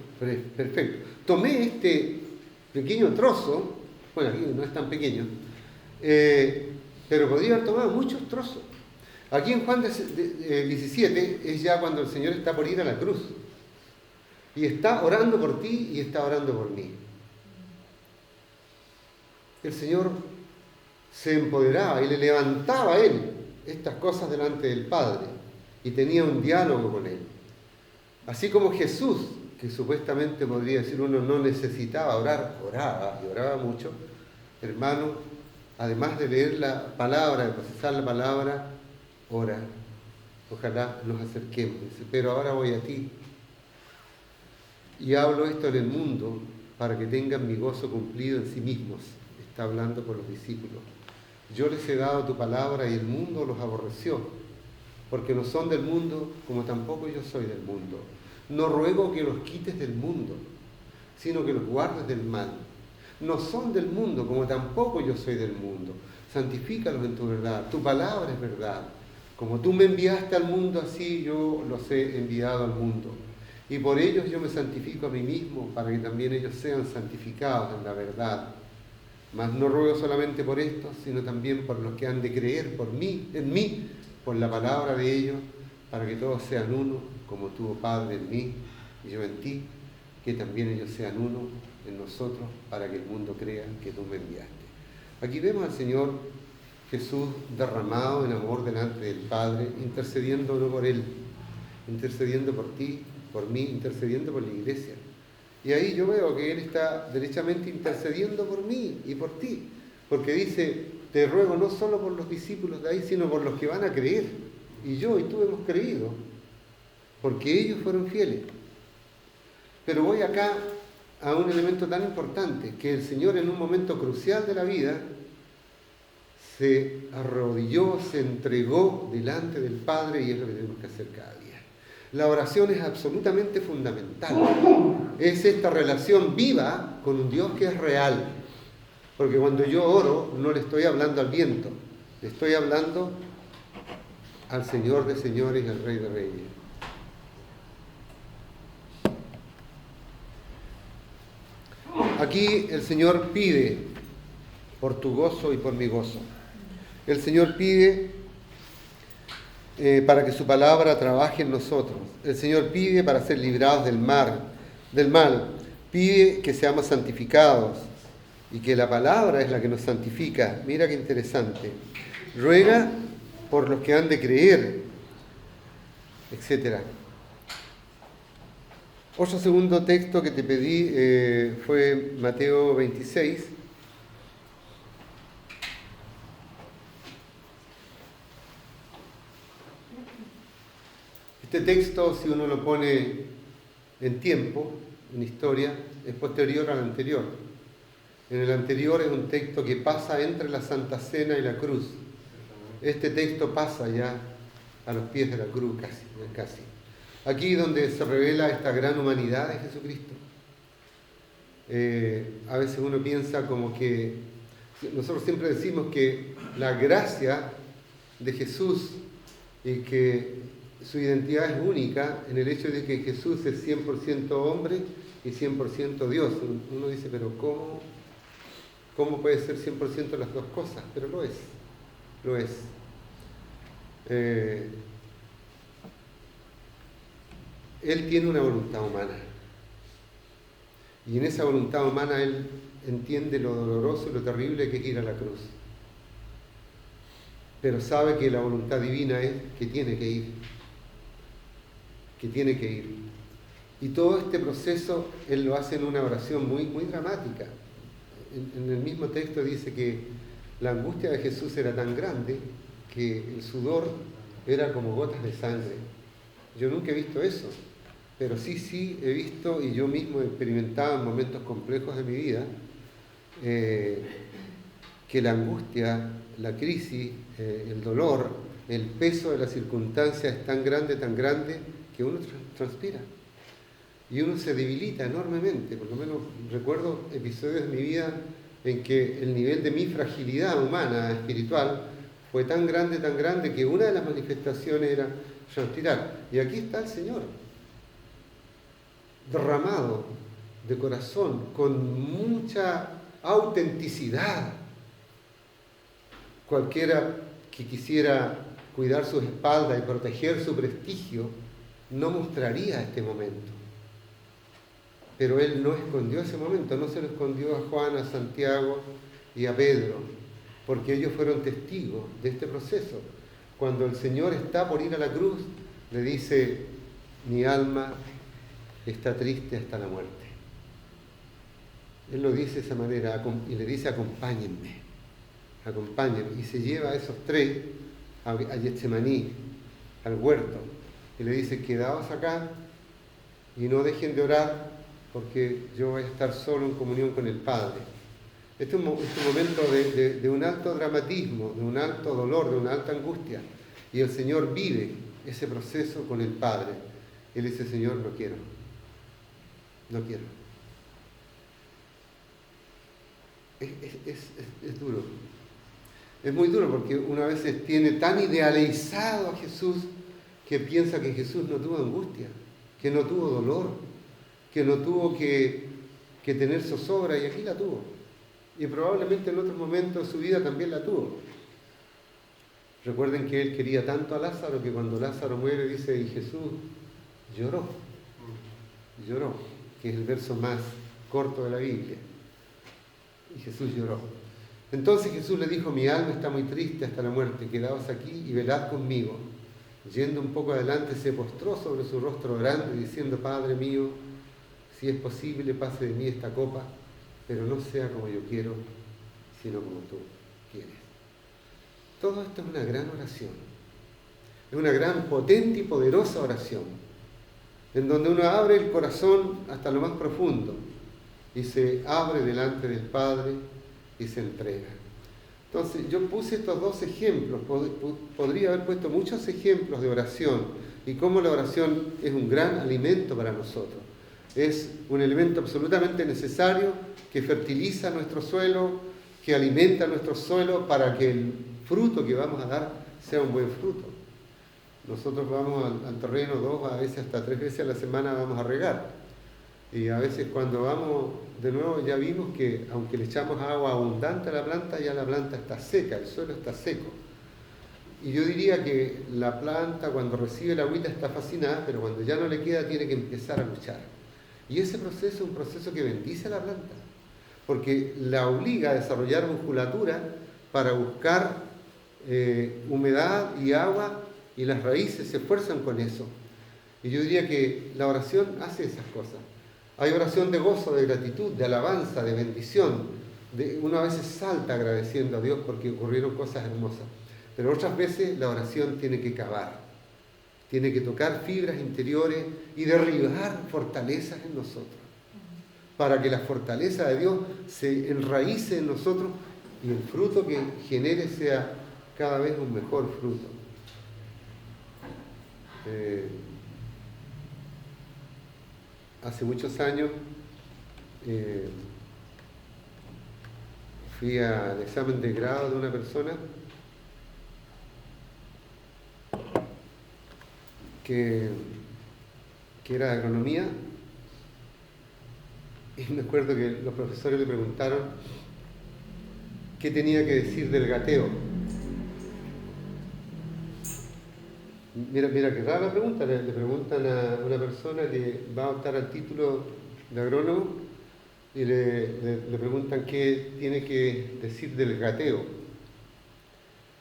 perfecto. Tomé este pequeño trozo, bueno, aquí no es tan pequeño, pero podría haber tomado muchos trozos. Aquí en Juan 17 es ya cuando el Señor está por ir a la cruz. Y está orando por ti y está orando por mí. El Señor se empoderaba y le levantaba a Él estas cosas delante del Padre y tenía un diálogo con Él. Así como Jesús, que supuestamente podría decir uno no necesitaba orar, oraba y oraba mucho, hermano, además de leer la palabra, de procesar la palabra, ora. Ojalá nos acerquemos. Dice, pero ahora voy a ti y hablo esto en el mundo para que tengan mi gozo cumplido en sí mismos. Está hablando con los discípulos. Yo les he dado tu palabra y el mundo los aborreció, porque no son del mundo como tampoco yo soy del mundo. No ruego que los quites del mundo, sino que los guardes del mal. No son del mundo como tampoco yo soy del mundo. Santifícalos en tu verdad. Tu palabra es verdad. Como tú me enviaste al mundo, así yo los he enviado al mundo. Y por ellos yo me santifico a mí mismo, para que también ellos sean santificados en la verdad. Mas no ruego solamente por estos, sino también por los que han de creer por mí, en mí, por la palabra de ellos, para que todos sean uno, como tú, oh Padre, en mí y yo en ti, que también ellos sean uno en nosotros, para que el mundo crea que tú me enviaste. Aquí vemos al Señor Jesús derramado en amor delante del Padre, intercediendo no por Él, intercediendo por ti, por mí, intercediendo por la iglesia. Y ahí yo veo que Él está derechamente intercediendo por mí y por ti, porque dice, te ruego no solo por los discípulos de ahí, sino por los que van a creer. Y yo y tú hemos creído, porque ellos fueron fieles. Pero voy acá a un elemento tan importante, que el Señor en un momento crucial de la vida se arrodilló, se entregó delante del Padre, y es lo que tenemos que hacer cada día. La oración es absolutamente fundamental. Es esta relación viva con un Dios que es real. Porque cuando yo oro, no le estoy hablando al viento, le estoy hablando al Señor de señores y al Rey de reyes. Aquí el Señor pide por tu gozo y por mi gozo. El Señor pide para que su palabra trabaje en nosotros. El Señor pide para ser librados del mal. Pide que seamos santificados y que la palabra es la que nos santifica. Mira qué interesante. Ruega por los que han de creer, etc. Otro segundo texto que te pedí fue Mateo 26. Este texto, si uno lo pone en tiempo, en historia, es posterior al anterior. En el anterior es un texto que pasa entre la Santa Cena y la cruz. Este texto pasa ya a los pies de la cruz casi. Aquí donde se revela esta gran humanidad de Jesucristo. A veces uno piensa como que, nosotros siempre decimos que la gracia de Jesús y que su identidad es única en el hecho de que Jesús es 100% hombre y 100% Dios. Uno dice, pero ¿cómo puede ser 100% las dos cosas? Pero lo es. Él tiene una voluntad humana. Y en esa voluntad humana Él entiende lo doloroso y lo terrible que es ir a la cruz. Pero sabe que la voluntad divina es que tiene que ir. Y todo este proceso Él lo hace en una oración muy, muy dramática. En el mismo texto dice que la angustia de Jesús era tan grande que el sudor era como gotas de sangre. Yo nunca he visto eso, pero sí he visto, y yo mismo he experimentado en momentos complejos de mi vida, que la angustia, la crisis, el dolor, el peso de la circunstancia es tan grande que uno transpira y uno se debilita enormemente. Por lo menos recuerdo episodios de mi vida en que el nivel de mi fragilidad humana, espiritual, fue tan grande que una de las manifestaciones era transpirar. Y aquí está el Señor, derramado de corazón, con mucha autenticidad. Cualquiera que quisiera cuidar su espalda y proteger su prestigio no mostraría este momento. Pero Él no escondió ese momento, no se lo escondió a Juan, a Santiago y a Pedro, porque ellos fueron testigos de este proceso. Cuando el Señor está por ir a la cruz, le dice, mi alma está triste hasta la muerte. Él lo dice de esa manera y le dice, acompáñenme. Y se lleva a esos tres a Getsemaní, al huerto, y le dice, quedaos acá y no dejen de orar porque yo voy a estar solo en comunión con el Padre. Este es un momento de un alto dramatismo, de un alto dolor, de una alta angustia, y el Señor vive ese proceso con el Padre. Él dice, Señor, no quiero. Es duro. Es muy duro porque uno a veces tiene tan idealizado a Jesús que piensa que Jesús no tuvo angustia, que no tuvo dolor, que no tuvo que tener zozobra, y aquí la tuvo. Y probablemente en otros momentos de su vida también la tuvo. Recuerden que Él quería tanto a Lázaro que cuando Lázaro muere dice, y Jesús lloró, que es el verso más corto de la Biblia. Y Jesús lloró. Entonces Jesús le dijo, mi alma está muy triste hasta la muerte, quedaos aquí y velad conmigo. Yendo un poco adelante se postró sobre su rostro grande diciendo, Padre mío, si es posible pase de mí esta copa, pero no sea como yo quiero, sino como tú quieres. Todo esto es una gran oración, es una gran, potente y poderosa oración, en donde uno abre el corazón hasta lo más profundo y se abre delante del Padre y se entrega. Entonces yo puse estos dos ejemplos, podría haber puesto muchos ejemplos de oración y cómo la oración es un gran alimento para nosotros. Es un elemento absolutamente necesario que fertiliza nuestro suelo, que alimenta nuestro suelo para que el fruto que vamos a dar sea un buen fruto. Nosotros vamos al terreno 2, a veces hasta 3 veces a la semana vamos a regar. Y a veces cuando vamos de nuevo ya vimos que aunque le echamos agua abundante a la planta, ya la planta está seca, el suelo está seco. Y yo diría que la planta cuando recibe la agüita está fascinada, pero cuando ya no le queda tiene que empezar a luchar. Y ese proceso es un proceso que bendice a la planta, porque la obliga a desarrollar musculatura para buscar humedad y agua, y las raíces se esfuerzan con eso. Y yo diría que la oración hace esas cosas. Hay oración de gozo, de gratitud, de alabanza, de bendición. Uno a veces salta agradeciendo a Dios porque ocurrieron cosas hermosas. Pero otras veces la oración tiene que cavar, tiene que tocar fibras interiores y derribar fortalezas en nosotros, para que la fortaleza de Dios se enraíce en nosotros y el fruto que genere sea cada vez un mejor fruto. Hace muchos años fui al examen de grado de una persona que era de agronomía, y me acuerdo que los profesores le preguntaron qué tenía que decir del gateo. Mira qué rara la pregunta, le preguntan a una persona que va a optar al título de agrónomo y le preguntan qué tiene que decir del gateo.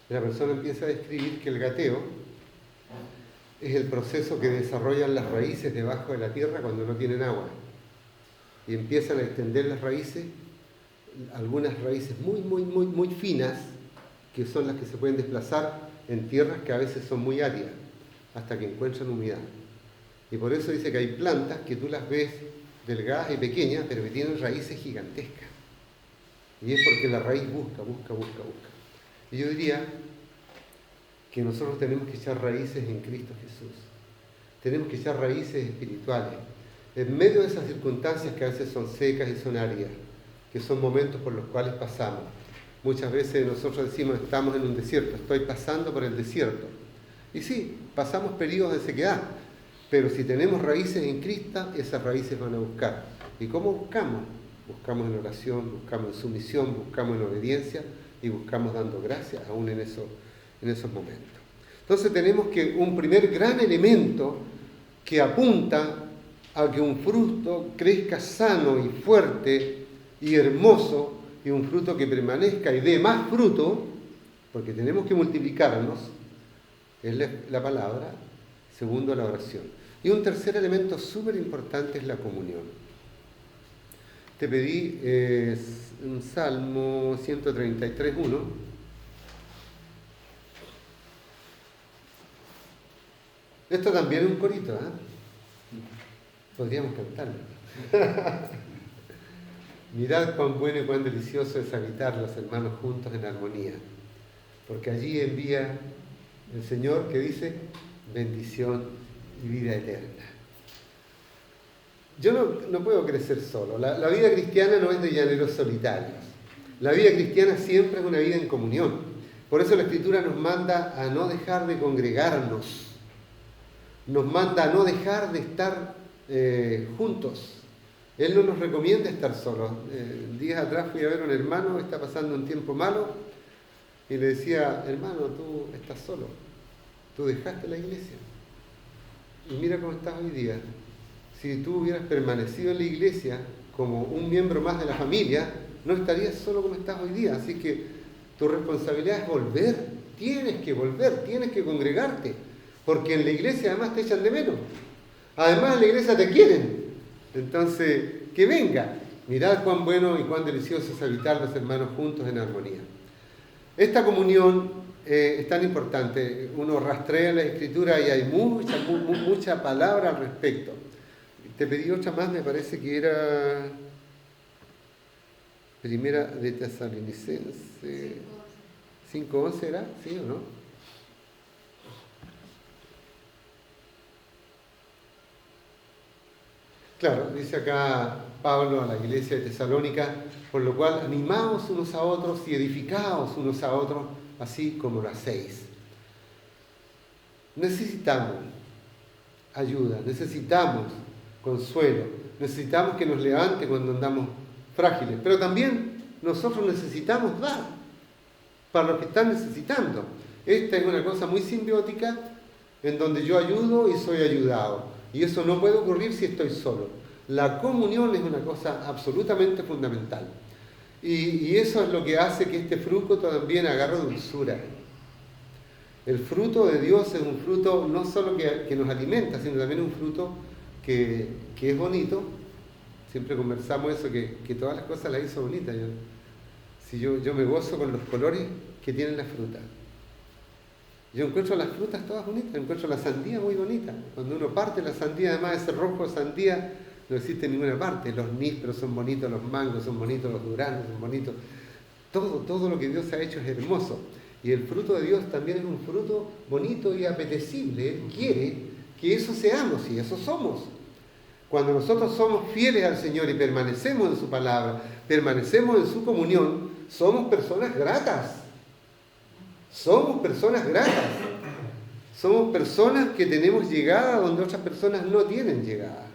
Y la persona empieza a describir que el gateo es el proceso que desarrollan las raíces debajo de la tierra cuando no tienen agua. Y empiezan a extender las raíces, algunas raíces muy finas, que son las que se pueden desplazar en tierras que a veces son muy áridas, hasta que encuentran humedad. Y por eso dice que hay plantas que tú las ves delgadas y pequeñas, pero que tienen raíces gigantescas. Y es porque la raíz busca. Y yo diría que nosotros tenemos que echar raíces en Cristo Jesús. Tenemos que echar raíces espirituales. En medio de esas circunstancias que a veces son secas y son áridas, que son momentos por los cuales pasamos. Muchas veces nosotros decimos, estamos en un desierto, estoy pasando por el desierto. Y sí, pasamos periodos de sequedad, pero si tenemos raíces en Cristo, esas raíces van a buscar. ¿Y cómo buscamos? Buscamos en oración, buscamos en sumisión, buscamos en obediencia y buscamos dando gracias aún en esos momentos. Entonces tenemos que un primer gran elemento que apunta a que un fruto crezca sano y fuerte y hermoso, y un fruto que permanezca y dé más fruto, porque tenemos que multiplicarnos, es la palabra, segundo la oración. Y un tercer elemento súper importante es la comunión. Te pedí un Salmo 133:1. Esto también es un corito, Podríamos cantarlo. Mirad cuán bueno y cuán delicioso es habitar los hermanos juntos en armonía, porque allí envía el Señor que dice bendición y vida eterna. Yo no puedo crecer solo. La vida cristiana no es de llaneros solitarios. La vida cristiana siempre es una vida en comunión. Por eso la Escritura nos manda a no dejar de congregarnos. Nos manda a no dejar de estar juntos. Él no nos recomienda estar solos. Días atrás fui a ver a un hermano que está pasando un tiempo malo y le decía, hermano, tú estás solo. Tú dejaste la iglesia. Y mira cómo estás hoy día. Si tú hubieras permanecido en la iglesia como un miembro más de la familia, no estarías solo como estás hoy día. Así que tu responsabilidad es volver. Tienes que volver, tienes que congregarte. Porque en la iglesia además te echan de menos. Además en la iglesia te quieren. Entonces, que venga. Mirad cuán bueno y cuán delicioso es habitar los hermanos juntos en armonía. Esta comunión es tan importante. Uno rastrea la Escritura y hay mucha palabra al respecto. Te pedí otra más, me parece que era Primera de Tesalonicenses 5:11, ¿era? ¿Sí o no? Claro, dice acá Pablo a la iglesia de Tesalónica, por lo cual animaos unos a otros y edificaos unos a otros, así como lo hacéis. Necesitamos ayuda, necesitamos consuelo, necesitamos que nos levante cuando andamos frágiles, pero también nosotros necesitamos dar para los que están necesitando. Esta es una cosa muy simbiótica en donde yo ayudo y soy ayudado, y eso no puede ocurrir si estoy solo. La comunión es una cosa absolutamente fundamental, y eso es lo que hace que este fruto también agarre dulzura. El fruto de Dios es un fruto no solo que nos alimenta, sino también un fruto que es bonito. Siempre conversamos eso, que todas las cosas las hizo bonitas. Yo me gozo con los colores que tienen las frutas. Yo encuentro las frutas todas bonitas, encuentro la sandía muy bonita. Cuando uno parte la sandía, además ese rojo de sandía no existe en ninguna parte. Los nísperos son bonitos, los mangos son bonitos, los duranos son bonitos. Todo lo que Dios ha hecho es hermoso. Y el fruto de Dios también es un fruto bonito y apetecible. Él quiere que eso seamos y eso somos. Cuando nosotros somos fieles al Señor y permanecemos en su palabra, permanecemos en su comunión, somos personas gratas. Somos personas gratas. Somos personas que tenemos llegada donde otras personas no tienen llegada.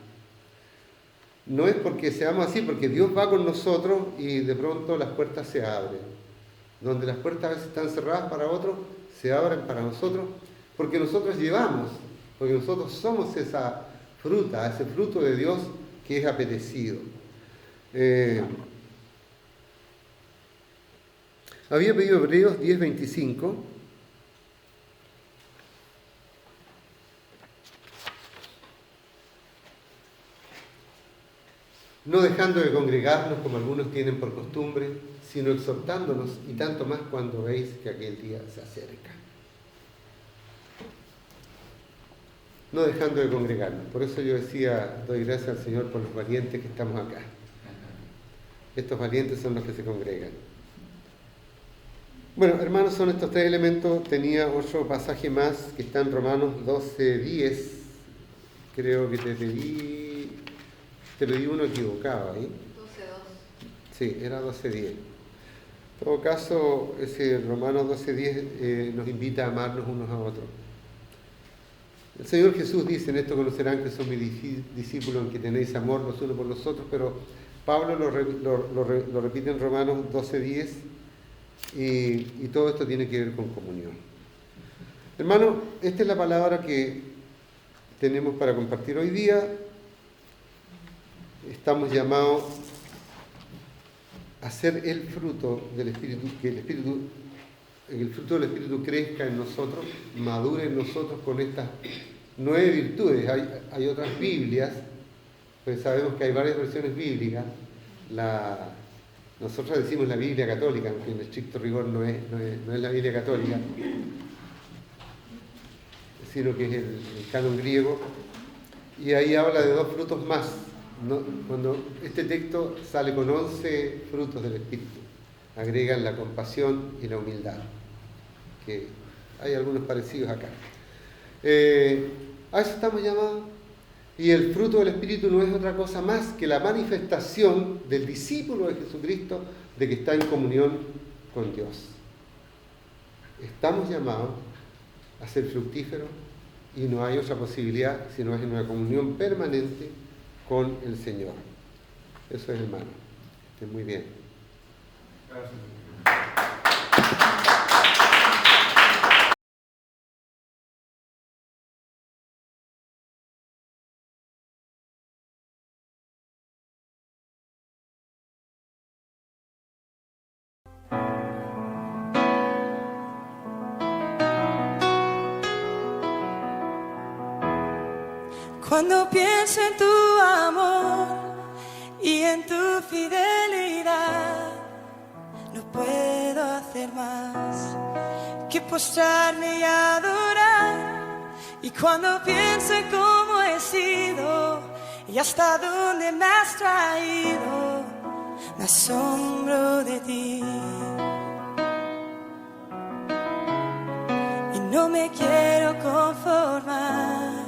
No es porque seamos así, porque Dios va con nosotros y de pronto las puertas se abren. Donde las puertas a veces están cerradas para otros, se abren para nosotros, porque nosotros llevamos, porque nosotros somos esa fruta, ese fruto de Dios que es apetecido. Había pedido Hebreos 10:25. No dejando de congregarnos como algunos tienen por costumbre, sino exhortándonos, y tanto más cuando veis que aquel día se acerca. No dejando de congregarnos. Por eso yo decía, doy gracias al Señor por los valientes que estamos acá. Estos valientes son los que se congregan. Bueno, hermanos, son estos tres elementos. Tenía otro pasaje más que está en Romanos 12:10. Creo que te pedí uno equivocado ahí. 12:2. Sí, era 12:10. En todo caso, ese Romanos 12:10 nos invita a amarnos unos a otros. El Señor Jesús dice: en esto conocerán que son mis discípulos, en que tenéis amor los unos por los otros, pero Pablo lo repite en Romanos 12:10 y todo esto tiene que ver con comunión. Hermano, esta es la palabra que tenemos para compartir hoy día. Estamos llamados a hacer el fruto del Espíritu, que el fruto del Espíritu crezca en nosotros, madure en nosotros con estas 9 virtudes. Hay otras Biblias, pues sabemos que hay varias versiones bíblicas. Nosotros decimos la Biblia católica, aunque en estricto rigor no es la Biblia católica, sino que es el canon griego, y ahí habla de 2 frutos más. Cuando este texto sale con 11 frutos del Espíritu, agregan la compasión y la humildad, que hay algunos parecidos acá. A eso estamos llamados, y el fruto del Espíritu no es otra cosa más que la manifestación del discípulo de Jesucristo de que está en comunión con Dios. Estamos llamados a ser fructíferos y no hay otra posibilidad sino es en una comunión permanente con el Señor. Eso es, hermano. Estén muy bien. Gracias. Cuando pienso en tu amor y en tu fidelidad, no puedo hacer más que postrarme y adorar. Y cuando pienso en cómo he sido y hasta dónde me has traído, me asombro de ti. Y no me quiero conformar.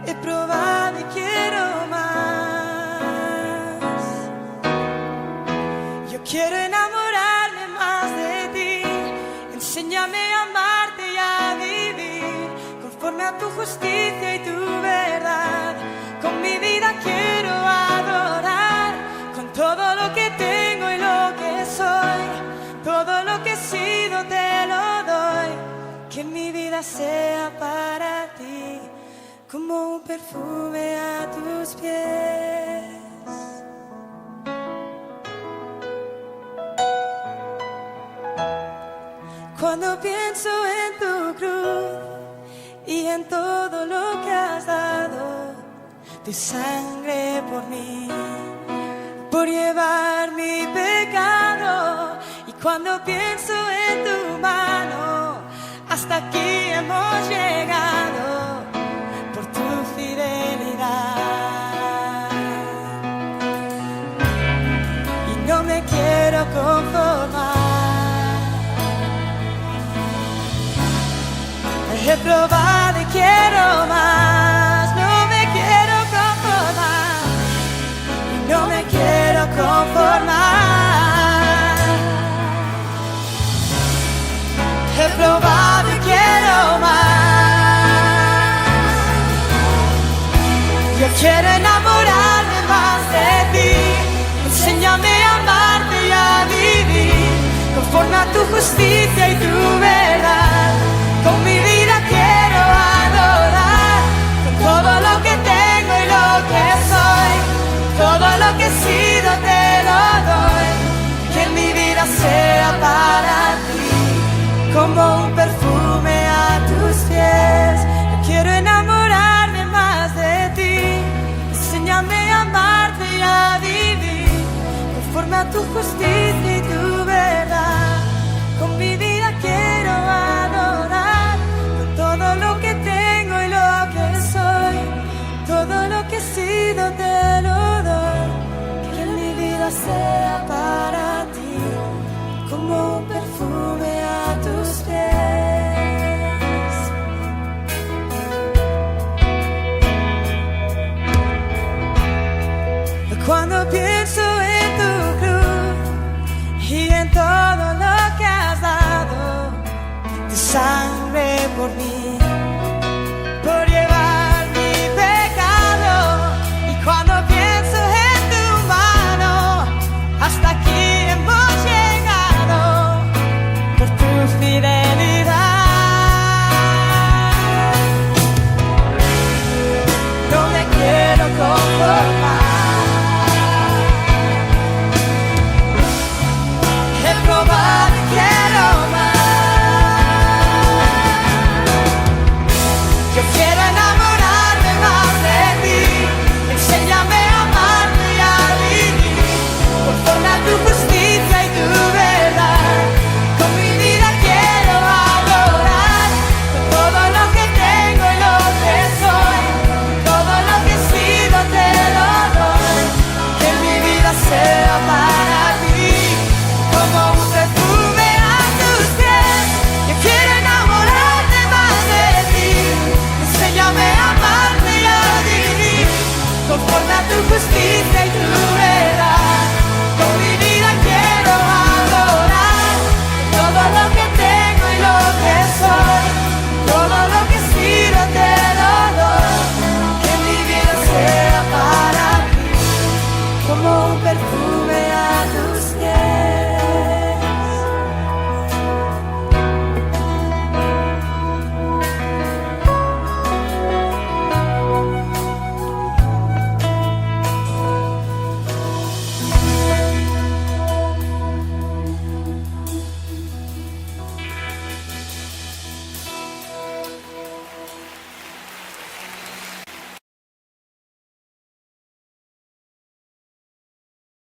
He probado y quiero más. Yo quiero enamorarme más de ti. Enséñame a amarte y a vivir conforme a tu juicio. justicia y tu verdad. Con mi vida quiero adorar, con todo lo que tengo y lo que soy, todo lo que he sido te lo doy. Que mi vida sea para ti como un perfume a tus pies. Cuando pienso en tu cruz y en todo lo que has dado, tu sangre por mí, por llevar mi pecado. Y cuando pienso en tu mano, hasta aquí hemos llegado por tu fidelidad. Y no me quiero conformar. He probado y quiero más, no me quiero conformar, y no me quiero conformar. He probado y quiero más. Yo quiero enamorarme más de ti, enséñame a amarte y a vivir conforme a tu justicia y tu verdad. Con mi vida quiero adorar, con todo lo que tengo y lo que soy, todo lo que he sido te lo doy. Que mi vida sea para ti como un perfume a tus pies. Yo quiero enamorarme más de ti, enséñame a amarte y a vivir conforme a tu justicia y tu verdad. Con mi vida